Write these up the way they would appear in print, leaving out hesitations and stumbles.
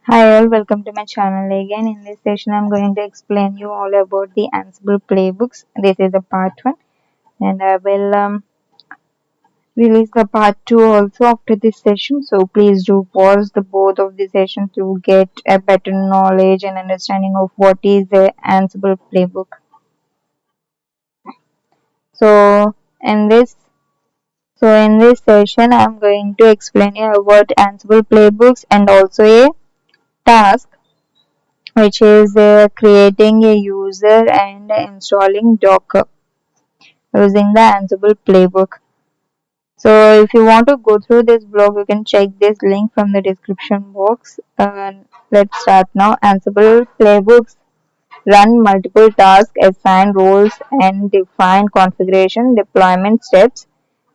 Hi all, welcome to my channel again. In this session, I'm going to explain you all about the Ansible playbooks. This is the part 1 and I will release the part 2 also after this session. So please do pause the both of the session to get a better knowledge and understanding of what is the Ansible playbook. So in this in this session, I'm going to explain you about Ansible playbooks and also a task which is creating a user and installing Docker using the Ansible playbook. So if you want to go through this blog, you can check this link from the description box. Let's start now. Ansible playbooks run multiple tasks, assign roles, and define configuration, deployment steps,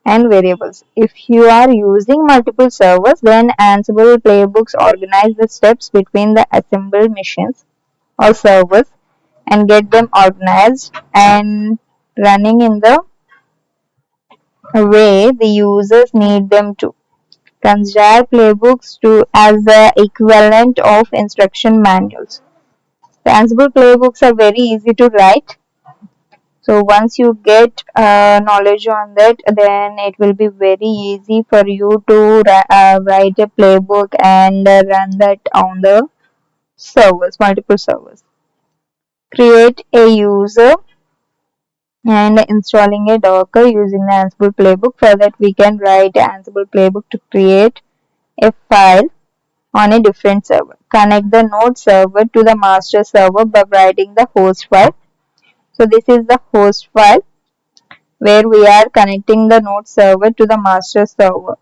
and variables. If you are using multiple servers, then Ansible playbooks organize the steps between the assembled machines or servers and get them organized and running in the way the users need them to. Consider playbooks to as the equivalent of instruction manuals. The Ansible playbooks are very easy to write. So once you get knowledge on that, then it will be very easy for you to write a playbook and run that on the servers, multiple servers. Create a user and installing a Docker using the Ansible playbook. For that, we can write an Ansible playbook to create a file on a different server. Connect the node server to the master server by writing the host file. So this is the host file where we are connecting the node server to the master server.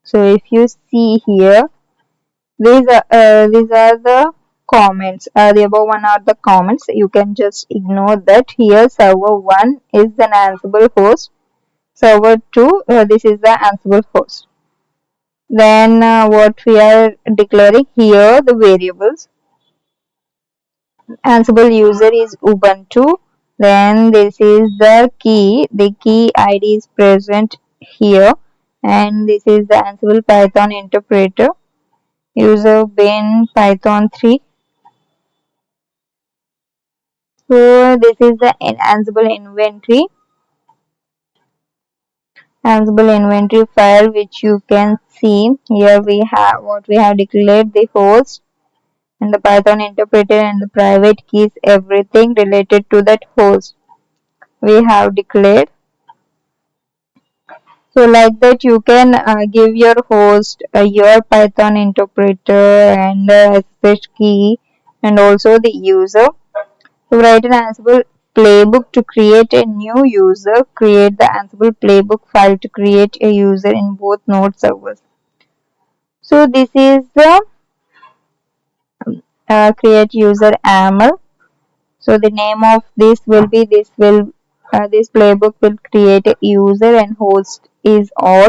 So if you see here, these are the comments. The above one are the comments. You can just ignore that. Here server 1 is an Ansible host. Server 2, this is the Ansible host. Then what we are declaring here, the variables. Ansible user is Ubuntu. Then this is the key. The key ID is present here. And this is the Ansible Python interpreter. User bin Python 3. So this is the Ansible inventory. Ansible inventory file which you can see. Here we have what we have declared, the host and the Python interpreter and the private keys, everything related to that host we have declared. So like that you can give your host your Python interpreter and SSH key and also the user. So write an Ansible playbook to create a new user. Create the Ansible playbook file to create a user in both node servers. So this is the create user AML. So the name of this will be this playbook will create a user and host is all.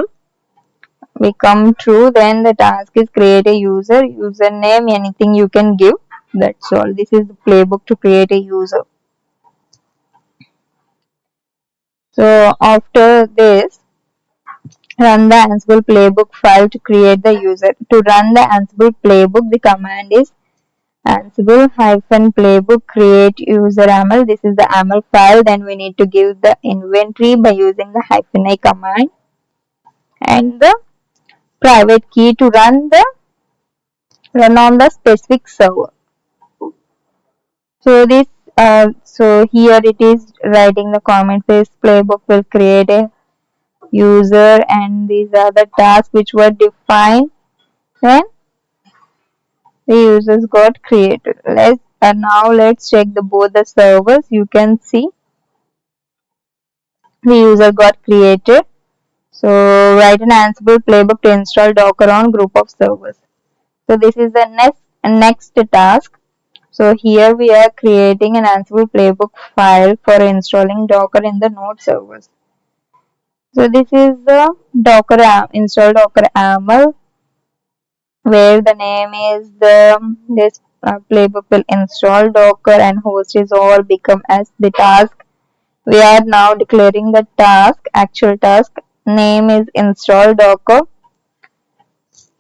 We come true, then the task is create a username, anything you can give. That's all. This is the playbook to create a user. So after this, run the Ansible playbook file to create the user. To run the Ansible playbook, the command is Ansible-playbook create user AML. This is the AML file. Then we need to give the inventory by using the -i command and the private key to run on the specific server. So here it is writing the comment says playbook will create a user and these are the tasks which were defined when the users got created. Let's check the both the servers. You can see the user got created. So write an Ansible playbook to install Docker on group of servers. So this is the next task. So here we are creating an Ansible playbook file for installing Docker in the node servers. So this is the install Docker YAML where the name is this playbook will install Docker and host is all become as the task. We are now declaring the actual task name is install Docker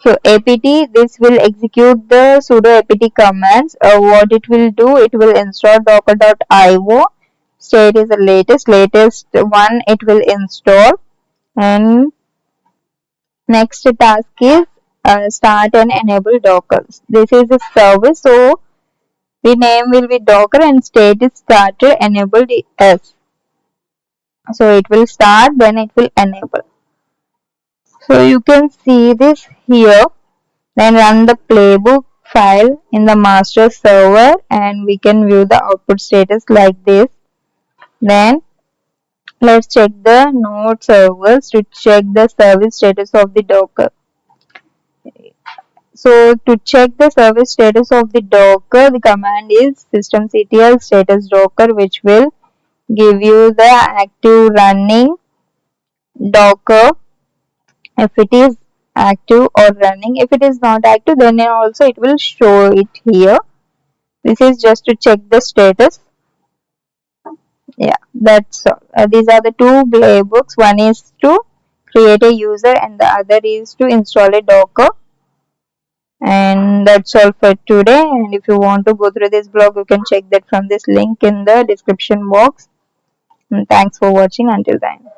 So apt, this will execute the sudo apt commands. What it will do, it will install docker.io. State is the latest one it will install. And next task is start and enable Docker. This is a service, so the name will be Docker and state is started enabled as. So it will start, then it will enable. So you can see this here. Then run the playbook file in the master server and we can view the output status like this. Then let's check the node servers to check the service status of the Docker. So to check the service status of the Docker, the command is systemctl status docker, which will give you the active running Docker if it is active or running. If it is not active, then also it will show it here. This is just to check the status. Yeah, that's all. These are the two playbooks. One is to create a user and the other is to install a Docker. And that's all for today. And if you want to go through this blog, you can check that from this link in the description box. And thanks for watching until then.